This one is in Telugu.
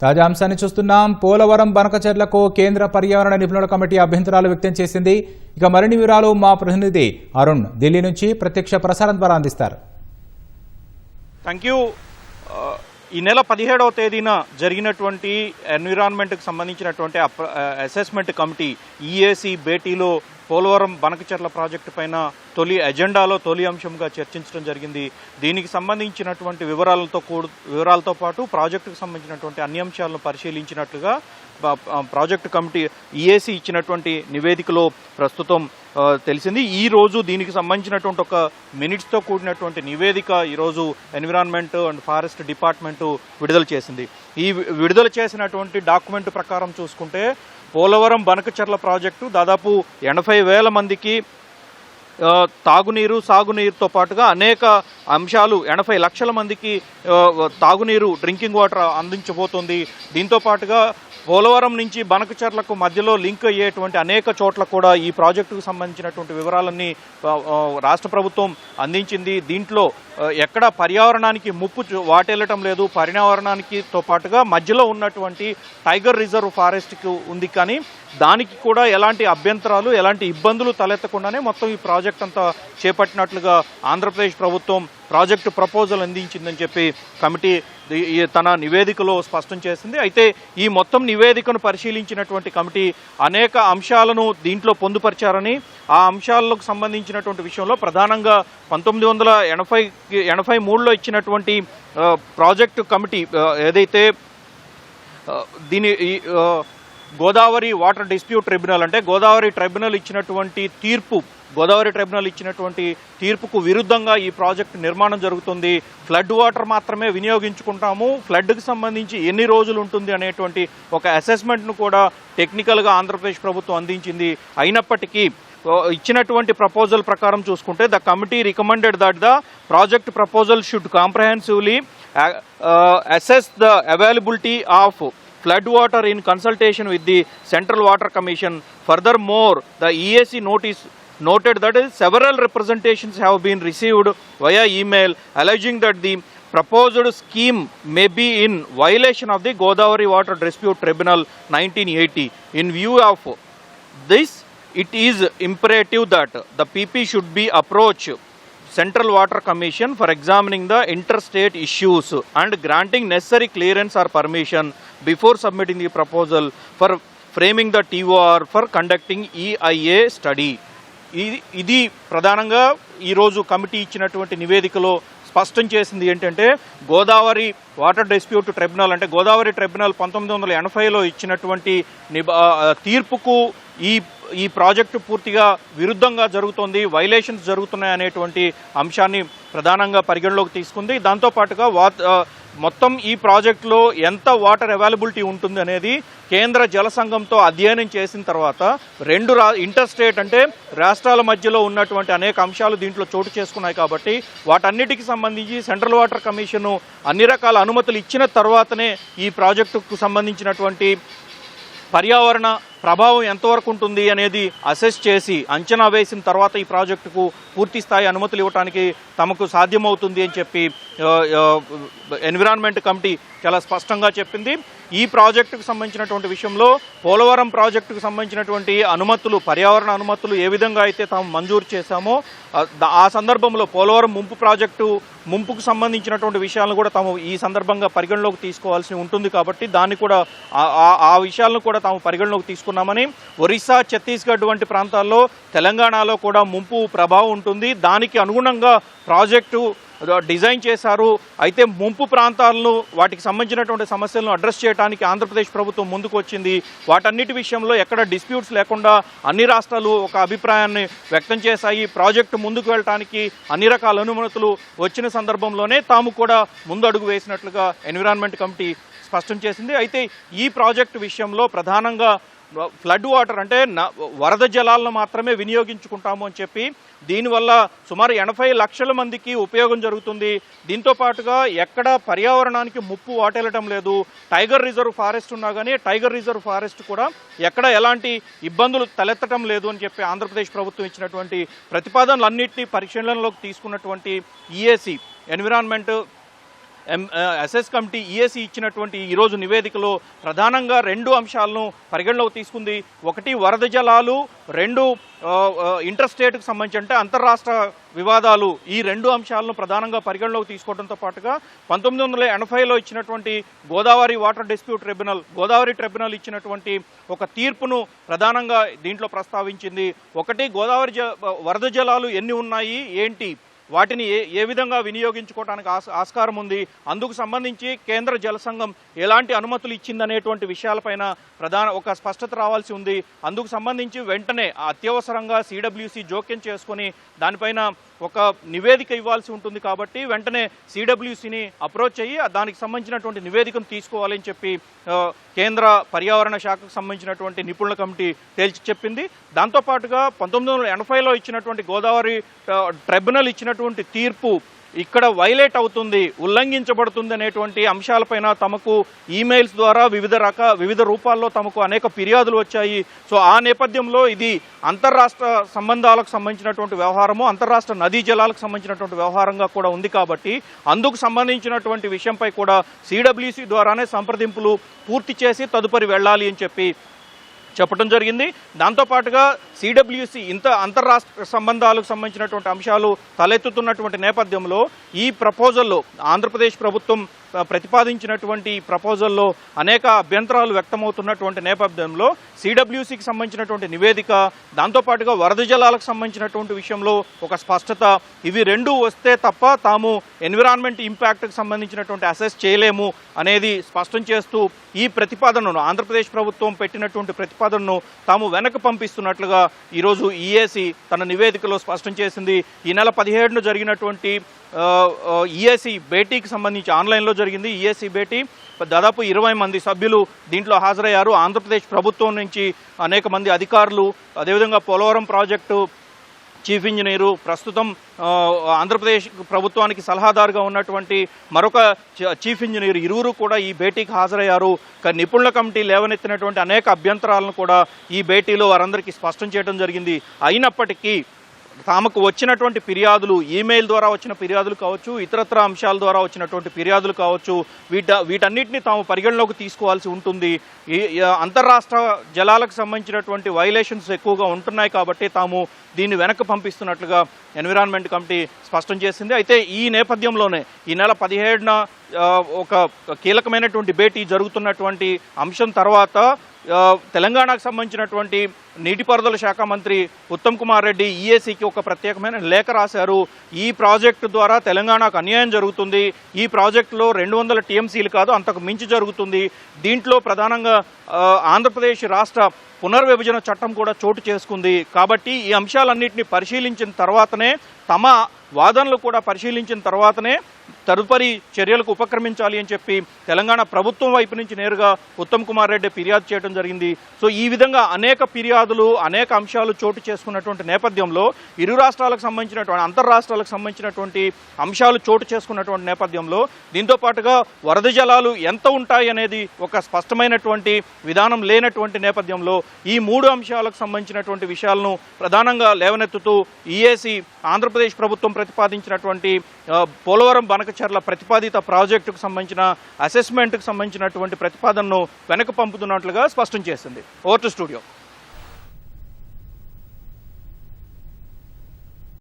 తాజా అంశాన్ని చూస్తున్నాం. పోలవరం బనకచెర్లకు కేంద్ర పర్యావరణ నిపుణుల కమిటీ అభ్యంతరాలు వ్యక్తం చేసింది. ఇక మరిన్ని వివరాలు మా ప్రతినిధి అరుణ్ ఢిల్లీ నుంచి ప్రత్యక్ష ప్రసారం ద్వారా అందిస్తారు. Thank you. ఈ నెల 17వ తేదీన జరిగినటువంటి ఎన్విరాన్మెంట్కి సంబంధించినటువంటి అసెస్మెంట్ కమిటీ ఈఏసీ భేటీలో పోలవరం బనకచెర్ల ప్రాజెక్టు పైన తొలి అంశంగా చర్చించడం జరిగింది. దీనికి సంబంధించినటువంటి వివరాలతో పాటు ప్రాజెక్టుకు సంబంధించినటువంటి అన్ని అంశాలను పరిశీలించినట్లుగా ప్రాజెక్టు కమిటీ ఈఏసీ ఇచ్చినటువంటి నివేదికలో ప్రస్తుతం తెలిసింది. ఈ రోజు దీనికి సంబంధించినటువంటి ఒక మినిట్స్తో కూడినటువంటి నివేదిక ఈరోజు ఎన్విరాన్మెంట్ అండ్ ఫారెస్ట్ డిపార్ట్మెంటు విడుదల చేసింది. ఈ విడుదల చేసినటువంటి డాక్యుమెంట్ ప్రకారం చూసుకుంటే పోలవరం బనకచెర్ల ప్రాజెక్టు దాదాపు 80,000 మందికి తాగునీరు సాగునీరుతో పాటుగా అనేక అంశాలు 80 లక్షల మందికి తాగునీరు డ్రింకింగ్ వాటర్ అందించబోతోంది. దీంతో పాటుగా పోలవరం నుంచి బనకచెర్లకు మధ్యలో లింక్ అయ్యేటువంటి అనేక చోట్ల కూడా ఈ ప్రాజెక్టుకు సంబంధించినటువంటి వివరాలన్నీ రాష్ట్ర ప్రభుత్వం అందించింది. దీంట్లో ఎక్కడ పర్యావరణానికి ముప్పు వాటెల్లటం లేదు. పర్యావరణానికితో పాటుగా మధ్యలో ఉన్నటువంటి టైగర్ రిజర్వ్ ఫారెస్ట్కి ఉంది, కానీ దానికి కూడా ఎలాంటి అభ్యంతరాలు ఎలాంటి ఇబ్బందులు తలెత్తకుండానే మొత్తం ఈ ప్రాజెక్ట్ అంతా చేపట్టినట్లుగా ఆంధ్రప్రదేశ్ ప్రభుత్వం ప్రాజెక్టు ప్రపోజల్ అందించిందని చెప్పి కమిటీ తన నివేదికలో స్పష్టం చేసింది. అయితే ఈ మొత్తం నివేదికను పరిశీలించినటువంటి కమిటీ అనేక అంశాలను దీంట్లో పొందుపరిచారని, ఆ అంశాలకు సంబంధించినటువంటి విషయంలో ప్రధానంగా 1983లో ఇచ్చినటువంటి ప్రాజెక్టు కమిటీ ఏదైతే దీని గోదావరి వాటర్ డిస్ప్యూట్ ట్రిబ్యునల్ అంటే గోదావరి ట్రిబ్యునల్ ఇచ్చినటువంటి తీర్పుకు విరుద్ధంగా ఈ ప్రాజెక్టు నిర్మాణం జరుగుతుంది. ఫ్లడ్ వాటర్ మాత్రమే వినియోగించుకుంటాము, ఫ్లడ్కి సంబంధించి ఎన్ని రోజులు ఉంటుంది అనేటువంటి ఒక అసెస్మెంట్ను కూడా టెక్నికల్గా ఆంధ్రప్రదేశ్ ప్రభుత్వం అందించింది. అయినప్పటికీ ఇచ్చినటువంటి ప్రపోజల్ ప్రకారం చూసుకుంటే the committee recommended that the project proposal should comprehensively assess the availability of flood water in consultation with the Central Water Commission. Furthermore, the EAC noted that several representations have been received via email alleging that the proposed scheme may be in violation of the Godavari Water Dispute Tribunal 1980. In view of this, it is imperative that the PP should be approached Central Water Commission for examining the interstate issues and granting necessary clearance or permission before submitting the proposal for framing the TOR for conducting EIA study. ఇది ప్రధానంగా ఈరోజు కమిటీ ఇచ్చినటువంటి నివేదికలో స్పష్టం చేసింది ఏంటంటే గోదావరి వాటర్ డిస్ప్యూట్ ట్రిబ్యునల్ అంటే గోదావరి ట్రిబ్యునల్ 1980లో ఇచ్చినటువంటి తీర్పుకు ఈ ప్రాజెక్టు పూర్తిగా విరుద్ధంగా జరుగుతోంది, వైలేషన్స్ జరుగుతున్నాయనేటువంటి అంశాన్ని ప్రధానంగా పరిగణలోకి తీసుకుంది. దాంతోపాటుగా మొత్తం ఈ ప్రాజెక్టులో ఎంత వాటర్ అవైలబిలిటీ ఉంటుంది అనేది కేంద్ర జల సంఘంతో అధ్యయనం చేసిన తర్వాత ఇంటర్ స్టేట్ అంటే రాష్ట్రాల మధ్యలో ఉన్నటువంటి అనేక అంశాలు దీంట్లో చోటు చేసుకున్నాయి. కాబట్టి వాటన్నిటికి సంబంధించి సెంట్రల్ వాటర్ కమిషన్ అన్ని రకాల అనుమతులు ఇచ్చిన తర్వాతనే ఈ ప్రాజెక్టుకు సంబంధించినటువంటి పర్యావరణ ప్రభావం ఎంతవరకు ఉంటుంది అనేది అసెస్ చేసి అంచనా వేసిన తర్వాత ఈ ప్రాజెక్టుకు పూర్తి స్థాయి అనుమతులు ఇవ్వడానికి తమకు సాధ్యమవుతుంది అని చెప్పి ఎన్విరాన్మెంట్ కమిటీ చాలా స్పష్టంగా చెప్పింది. ఈ ప్రాజెక్టుకు సంబంధించినటువంటి విషయంలో పోలవరం ప్రాజెక్టుకు సంబంధించినటువంటి అనుమతులు పర్యావరణ అనుమతులు ఏ విధంగా అయితే తాము మంజూరు చేశామో ఆ సందర్భంలో పోలవరం ముంపుకు సంబంధించినటువంటి విషయాలను కూడా తాము ఈ సందర్భంగా పరిగణలోకి తీసుకోవాల్సి ఉంటుంది. కాబట్టి దాన్ని కూడా ఆ విషయాలను కూడా తాము పరిగణలోకి తీసుకున్నామని, ఒరిస్సా ఛత్తీస్గఢ్ వంటి ప్రాంతాల్లో తెలంగాణలో కూడా ముంపు ప్రభావం ఉంటుంది, దానికి అనుగుణంగా ప్రాజెక్టు డిజైన్ చేశారు. అయితే ముంపు ప్రాంతాలను వాటికి సంబంధించినటువంటి సమస్యలను అడ్రస్ చేయడానికి ఆంధ్రప్రదేశ్ ప్రభుత్వం ముందుకు వచ్చింది. వాటన్నిటి విషయంలో ఎక్కడ డిస్ప్యూట్స్ లేకుండా అన్ని రాష్ట్రాలు ఒక అభిప్రాయాన్ని వ్యక్తం చేశాయి. ప్రాజెక్టు ముందుకు వెళ్ళడానికి అన్ని రకాల అనుమతులు వచ్చిన సందర్భంలోనే తాము కూడా ముందడుగు వేసినట్లుగా ఎన్విరాన్మెంట్ కమిటీ స్పష్టం చేసింది. అయితే ఈ ప్రాజెక్టు విషయంలో ప్రధానంగా ఫ్లడ్ వాటర్ అంటే వరద జలాలను మాత్రమే వినియోగించుకుంటాము అని చెప్పి దీనివల్ల సుమారు 80 లక్షల మందికి ఉపయోగం జరుగుతుంది. దీంతో పాటుగా ఎక్కడ పర్యావరణానికి ముప్పు వాటెల్లటం లేదు. టైగర్ రిజర్వ్ ఫారెస్ట్ ఉన్నా కానీ టైగర్ రిజర్వ్ ఫారెస్ట్ కూడా ఎక్కడ ఎలాంటి ఇబ్బందులు తలెత్తడం లేదు అని చెప్పి ఆంధ్రప్రదేశ్ ప్రభుత్వం ఇచ్చినటువంటి ప్రతిపాదనలన్నింటినీ పరిశీలనలోకి తీసుకున్నటువంటి EAC environment SS committee EAC ఇచ్చినటువంటి ఈరోజు నివేదికలో ప్రధానంగా 2 అంశాలను పరిగణలోకి తీసుకుంది. ఒకటి వరద జలాలు, 2 ఇంటర్ స్టేట్కి సంబంధించి అంటే అంతర్రాష్ట్ర వివాదాలు. ఈ 2 అంశాలను ప్రధానంగా పరిగణలోకి తీసుకోవడంతో పాటుగా 1980లో ఇచ్చినటువంటి Godavari water dispute tribunal, Godavari tribunal ఇచ్చినటువంటి ఒక తీర్పును ప్రధానంగా దీంట్లో ప్రస్తావించింది. ఒకటి వరద జలాలు ఎన్ని ఉన్నాయి, ఏంటి, వాటిని ఏ విధంగా వినియోగించుకోవడానికి ఆస్కారం ఉంది, అందుకు సంబంధించి కేంద్ర జల సంఘం ఎలాంటి అనుమతులు ఇచ్చిందనేటువంటి విషయాలపైన ఒక స్పష్టత రావాల్సి ఉంది. అందుకు సంబంధించి వెంటనే అత్యవసరంగా సిడబ్ల్యూసి జోక్యం చేసుకొని దానిపైన ఒక నివేదిక ఇవ్వాల్సి ఉంటుంది. కాబట్టి వెంటనే సిడబ్ల్యూసిని అప్రోచ్ అయ్యి దానికి సంబంధించినటువంటి నివేదికను తీసుకోవాలని చెప్పి కేంద్ర పర్యావరణ శాఖకు సంబంధించినటువంటి నిపుణుల కమిటీ తేల్చి చెప్పింది. దాంతోపాటుగా 1980లో ఇచ్చినటువంటి గోదావరి ట్రిబ్యునల్ ఇచ్చినటువంటి తీర్పు ఇక్కడ వైలేట్ అవుతుంది, ఉల్లంఘించబడుతుంది అనేటువంటి అంశాలపైన తమకు ఈమెయిల్స్ ద్వారా వివిధ రూపాల్లో తమకు అనేక ఫిర్యాదులు వచ్చాయి. సో ఆ నేపథ్యంలో ఇది అంతర్రాష్ట్ర సంబంధాలకు సంబంధించినటువంటి వ్యవహారము, అంతర్రాష్ట్ర నదీ జలాలకు సంబంధించినటువంటి వ్యవహారంగా కూడా ఉంది. కాబట్టి అందుకు సంబంధించినటువంటి విషయంపై కూడా సిడబ్ల్యూసి ద్వారానే సంప్రదింపులు పూర్తి చేసి తదుపరి వెళ్ళాలి అని చెప్పడం జరిగింది. దాంతోపాటుగా సిడబ్ల్యూసి అంతర్రాష్ట్ర సంబంధాలకు సంబంధించినటువంటి అంశాలు తలెత్తుతున్నటువంటి నేపథ్యంలో ఈ ప్రపోజల్లో ఆంధ్రప్రదేశ్ ప్రభుత్వం ప్రతిపాదించినటువంటి ప్రపోజల్లో అనేక అభ్యంతరాలు వ్యక్తమవుతున్నటువంటి నేపథ్యంలో సిడబ్ల్యూసికి సంబంధించినటువంటి నివేదిక, దాంతోపాటుగా వరద జలాలకు సంబంధించినటువంటి విషయంలో ఒక స్పష్టత, ఇవి 2 వస్తే తప్ప తాము ఎన్విరాన్మెంట్ ఇంపాక్ట్కి సంబంధించినటువంటి అసెస్ చేయలేము అనేది స్పష్టం చేస్తూ ఈ ప్రతిపాదనను ఆంధ్రప్రదేశ్ ప్రభుత్వం పెట్టినటువంటి ప్రతిపాదనను తాము వెనక్కి పంపిస్తున్నట్లుగా ఈరోజు ఈఏసీ తన నివేదికలో స్పష్టం చేసింది. ఈ నెల 17న జరిగినటువంటి ఈఏసీ భేటీకి సంబంధించి ఆన్లైన్లో జరిగింది. ఈఏసీ భేటీ దాదాపు 20 మంది సభ్యులు దీంట్లో హాజరయ్యారు. ఆంధ్రప్రదేశ్ ప్రభుత్వం నుంచి అనేక మంది అధికారులు, అదేవిధంగా పోలవరం ప్రాజెక్టు చీఫ్ ఇంజనీరు, ప్రస్తుతం ఆంధ్రప్రదేశ్ ప్రభుత్వానికి సలహాదారుగా ఉన్నటువంటి మరొక చీఫ్ ఇంజనీర్, ఇరువురు కూడా ఈ భేటీకి హాజరయ్యారు. నిపుణుల కమిటీ లేవనెత్తినటువంటి అనేక అభ్యంతరాలను కూడా ఈ భేటీలో వారందరికీ స్పష్టం చేయడం జరిగింది. అయినప్పటికీ తమకు వచ్చినటువంటి ఫిర్యాదులు, ఈమెయిల్ ద్వారా వచ్చిన ఫిర్యాదులు కావచ్చు, ఇతరత్ర అంశాల ద్వారా వచ్చినటువంటి ఫిర్యాదులు కావచ్చు, వీటన్నిటిని తాము పరిగణలోకి తీసుకోవాల్సి ఉంటుంది. అంతర్రాష్ట్ర జలాలకు సంబంధించినటువంటి వైలేషన్స్ ఎక్కువగా ఉంటున్నాయి కాబట్టి తాము దీన్ని వెనక్కి పంపిస్తున్నట్లుగా ఎన్విరాన్మెంట్ కమిటీ స్పష్టం చేసింది. అయితే ఈ నేపథ్యంలోనే ఈ నెల 17న ఒక కీలకమైనటువంటి భేటీ జరుగుతున్నటువంటి అంశం తర్వాత తెలంగాణకు సంబంధించినటువంటి నీటిపారుదల శాఖ మంత్రి ఉత్తమ్ కుమార్ రెడ్డి ఈఏసీకి ఒక ప్రత్యేకమైన లేఖ రాశారు. ఈ ప్రాజెక్టు ద్వారా తెలంగాణకు అన్యాయం జరుగుతుంది, ఈ ప్రాజెక్టులో 200 టీఎంసీలు కాదు అంతకు మించి జరుగుతుంది, దీంట్లో ప్రధానంగా ఆంధ్రప్రదేశ్ రాష్ట్ర పునర్విభజన చట్టం కూడా చోటు చేసుకుంది. కాబట్టి ఈ అంశాలన్నింటినీ పరిశీలించిన తర్వాతనే, తమ వాదనలు కూడా పరిశీలించిన తర్వాతనే తదుపరి చర్యలకు ఉపక్రమించాలి అని చెప్పి తెలంగాణ ప్రభుత్వం వైపు నుంచి నేరుగా ఉత్తమ్ కుమార్ రెడ్డి ఫిర్యాదు చేయడం జరిగింది. సో ఈ విధంగా అనేక ఫిర్యాదులు, అనేక అంశాలు చోటు చేసుకున్నటువంటి నేపథ్యంలో ఇరు రాష్ట్రాలకు సంబంధించినటువంటి అంతర్రాష్ట్రాలకు సంబంధించినటువంటి అంశాలు చోటు చేసుకున్నటువంటి నేపథ్యంలో దీంతో పాటుగా వరద జలాలు ఎంత ఉంటాయి అనేది ఒక స్పష్టమైనటువంటి విధానం లేనటువంటి నేపథ్యంలో ఈ 3 అంశాలకు సంబంధించినటువంటి విషయాలను ప్రధానంగా లేవనెత్తుతూ ఈఏసీ ఆంధ్రప్రదేశ్ ప్రభుత్వం ప్రతిపాదించినటువంటి పోలవరం బనకచెర్ల ప్రతిపాదిత ప్రాజెక్టుకు సంబంధించిన అసెస్మెంట్కు సంబంధించినటువంటి ప్రతిపాదనను వెనక్కి పంపుతున్నట్లుగా స్పష్టం చేసింది. Over to studio.